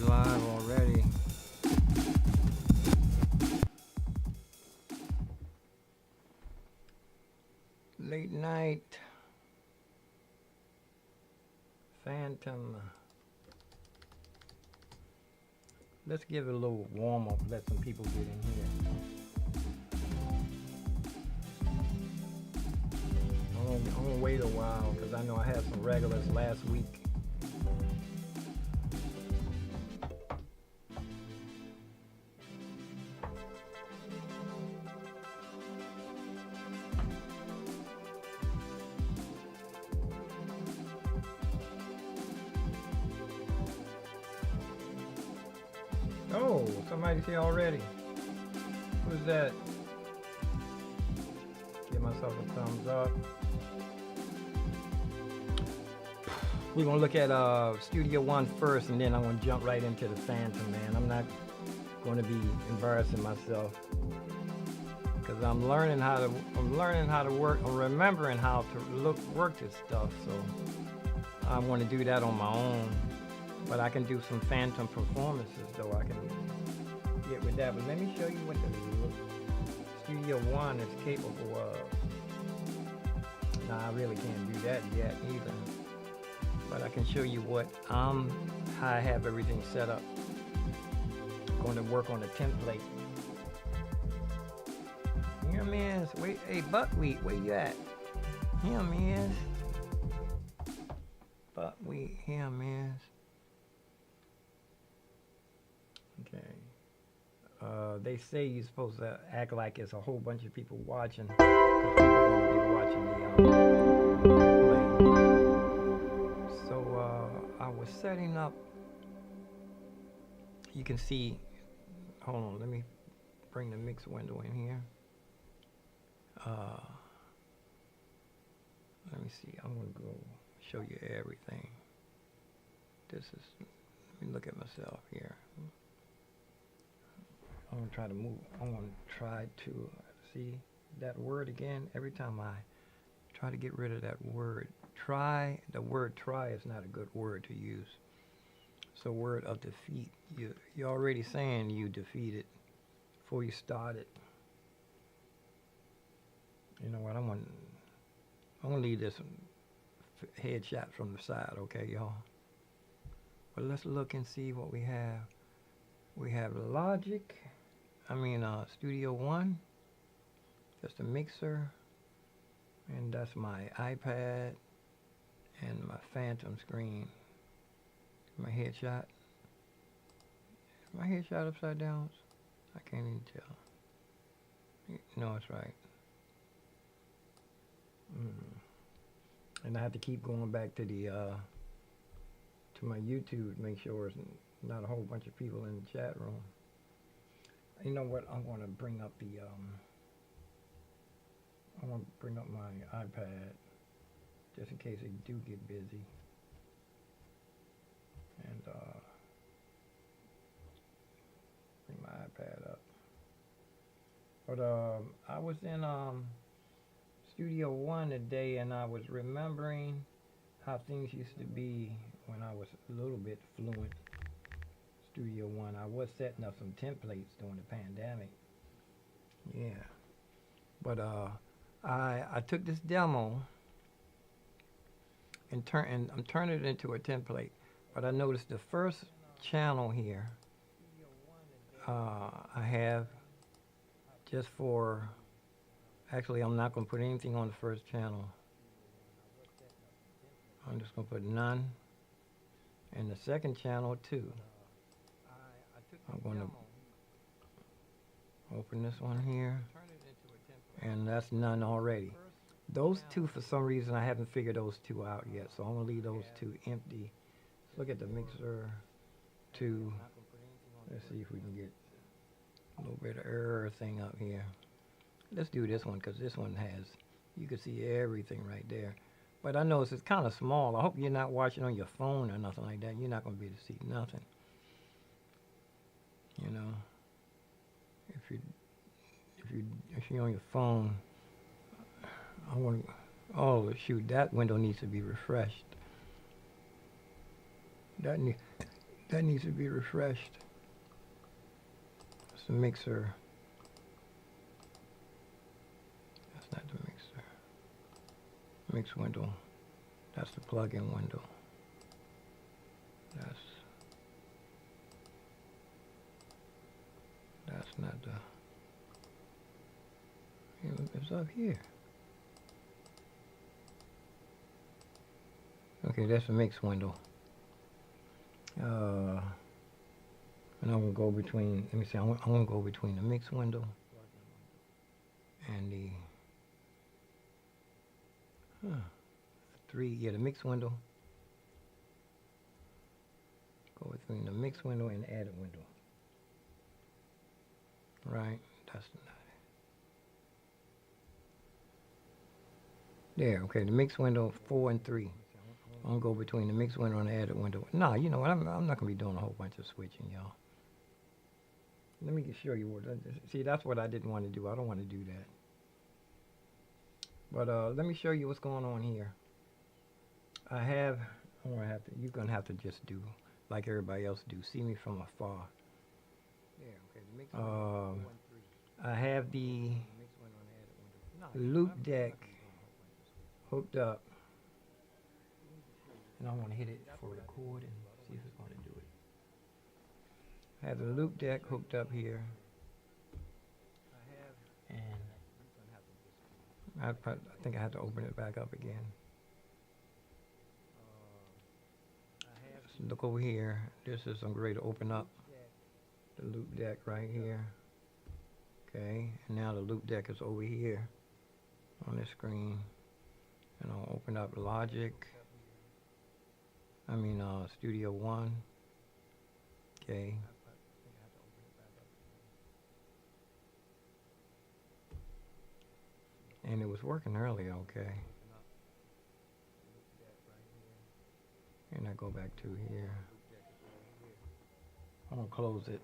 live already. Late night. Phantom. Let's give it a little warm up, let some people get in here. I'm gonna wait a while because I know I had some regulars last week. Oh, somebody's here already. Who's that? Give myself a thumbs up. We're gonna look at Studio One first, and then I'm gonna jump right into the Phantom, man. I'm not gonna be embarrassing myself because I'm learning how to work. I'm remembering how to work this stuff. So I want to do that on my own. But I can do some Phantom performances, though. I can get with that. But let me show you what the Studio One is capable of. Nah, I really can't do that yet either. But I can show you how I have everything set up. I'm going to work on the template. Here, man. Wait, hey, Buckwheat, where you at? Here, man. Buckwheat, here, man. Okay. They say you're supposed to act like it's a whole bunch of people watching. People want to be watching the play. So I was setting up. You can see. Hold on. Let me bring the mix window in here. Let me see. I'm gonna go show you everything. This is. Let me look at myself here. I'm going to try to move. I'm going to try to see that word again. Every time I try to get rid of that word, the word try is not a good word to use. It's a word of defeat. You're already saying you defeated before you started. You know what? I'm going to leave this headshot from the side, okay, y'all? But let's look and see what we have. We have Studio One, just a mixer, and that's my iPad and my Phantom screen. My headshot. Is my headshot upside down? I can't even tell. No, it's right. And I have to keep going back to the to my YouTube to make sure it's not a whole bunch of people in the chat room. You know what? I'm going to bring up I want to bring up my iPad just in case it do get busy. And bring my iPad up. But I was in Studio One today, and I was remembering how things used to be when I was a little bit fluent. Studio One. I was setting up some templates during the pandemic. Yeah. But I took this demo and I'm turning it into a template. But I noticed the first channel here I have just for, actually I'm not going to put anything on the first channel. I'm just going to put none. And the second channel too. I'm going to open this one here, and that's none already. Those two, for some reason, I haven't figured those two out yet, so I'm going to leave those two empty. Let's look at the mixer 2. Let's see if we can get a little bit of error thing up here. Let's do this one, because this one has, you can see everything right there. But I notice it's kind of small. I hope you're not watching on your phone or nothing like that. You're not going to be able to see nothing. You know, if you're on your phone, I want to. Oh shoot, that window needs to be refreshed. That needs to be refreshed. It's the mixer. That's not the mixer. Mix window. That's the plug-in window. That's not the. It's up here. Okay, that's the mix window. And I'm gonna go between. Let me see. I'm gonna go between the mix window and the. The mix window. Go between the mix window and the edit window. Right, that's not it. There, okay, the mix window 4 and 3. I'm gonna go between the mix window and the edit window. Nah, you know what, I'm not gonna be doing a whole bunch of switching, y'all. Let me show you what, see, that's what I didn't want to do. I don't want to do that. But let me show you what's going on here. You're gonna have to just do like everybody else do. See me from afar. I have the loop deck hooked up, and I want to hit it for record and see if it's going to do it. I have the loop deck hooked up here, and I think I have to open it back up again. Look over here. This is I'm ready to open up the loop deck right here. Okay, and now the loop deck is over here on this screen, and I'll open up Studio One. Okay. And it was working earlier, okay. And I go back to here. I'm gonna close it,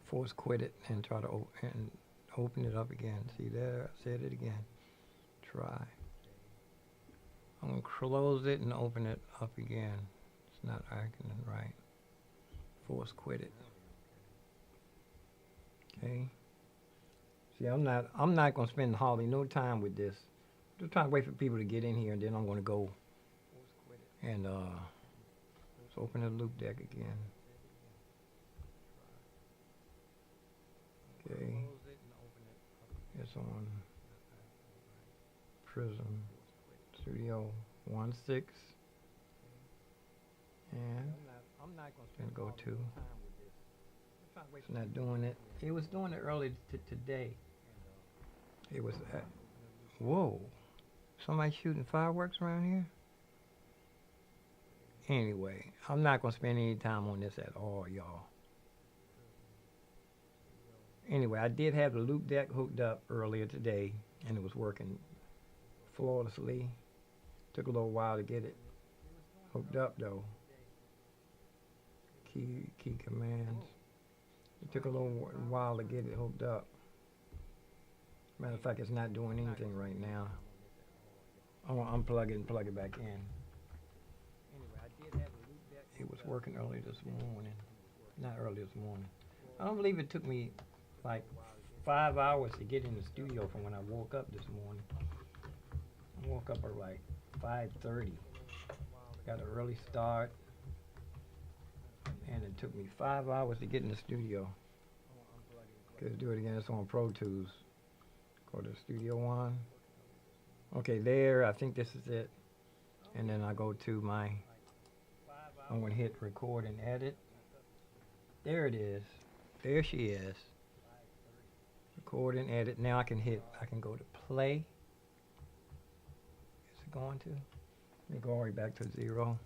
force quit it, and try to open it up again. See there, I said it again. Try. I'm gonna close it and open it up again. It's not acting right. Force quit it. Okay. See, I'm not gonna spend hardly no time with this. Just trying to wait for people to get in here, and then I'm gonna go and let's open the loop deck again. Okay. It's on Prism Studio 1.6, and I'm not gonna go to. It's not doing it. It was doing it early today. It was at, whoa, somebody shooting fireworks around here? Anyway, I'm not gonna spend any time on this at all, y'all. Anyway, I did have the loop deck hooked up earlier today, and it was working flawlessly. Took a little while to get it hooked up though. Key commands. It took a little while to get it hooked up. Matter of fact, it's not doing anything right now. I'm gonna unplug it and plug it back in. It was working early this morning. Not early this morning. I don't believe it took me like 5 hours to get in the studio from when I woke up this morning. I woke up at like 5:30. Got an early start. And it took me 5 hours to get in the studio. Let's do it again. It's on Pro Tools. Go to Studio One. Okay, there. I think this is it. And then I go to my. I'm gonna hit record and edit. There it is. There she is. Record and edit. Now I can go to play. Is it going to? Let me go all the way back to 0.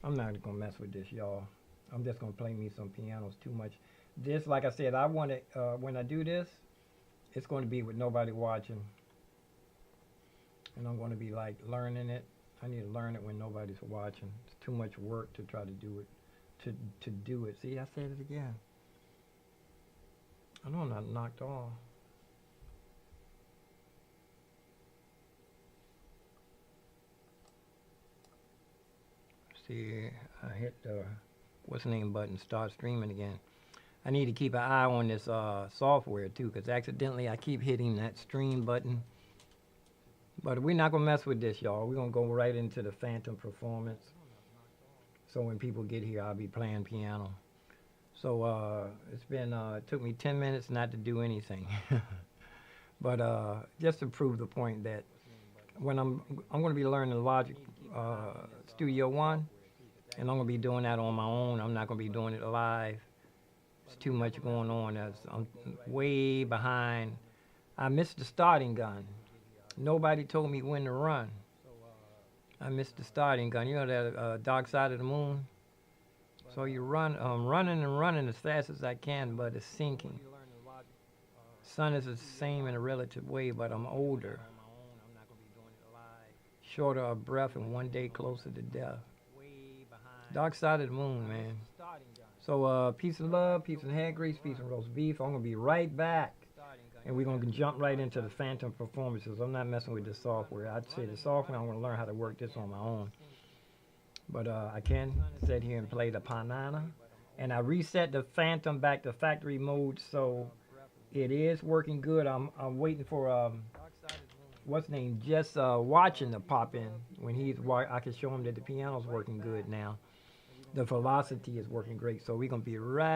I'm not gonna mess with this, y'all. I'm just gonna play me some pianos too much. This, like I said, I want it, when I do this, it's gonna be with nobody watching. And I'm gonna be like learning it. I need to learn it when nobody's watching. It's too much work to try to do it, to do it. See, I said it again. I know I'm not knocked off. see, I hit the what's the name button, start streaming again. I need to keep an eye on this software too, because accidentally I keep hitting that stream button. But we're not gonna mess with this, y'all. We're gonna go right into the Phantom performance. So when people get here, I'll be playing piano. So it's been it took me 10 minutes not to do anything. But just to prove the point that when I'm going to be learning Logic Studio One, and I'm going to be doing that on my own. I'm not going to be doing it live. It's too much going on. I'm way behind. I missed the starting gun. Nobody told me when to run. I missed the starting gun. You know that Dark Side of the Moon? So you run, running and running as fast as I can, but it's sinking. Sun is the same in a relative way, but I'm older. Shorter of breath and one day closer to death. Dark Side of the Moon, man. So peace and love, peace and head grease, peace and roast beef. I'm going to be right back. And we're going to jump right into the Phantom performances. I'm not messing with the software. I'd say the software, I'm going to learn how to work this on my own. But I can sit here and play the Panana. And I reset the Phantom back to factory mode, so it is working good. I'm waiting for what's his name, just watching to pop in. When I can show him that the piano's working good now. The velocity is working great. So we're gonna be right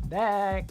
back.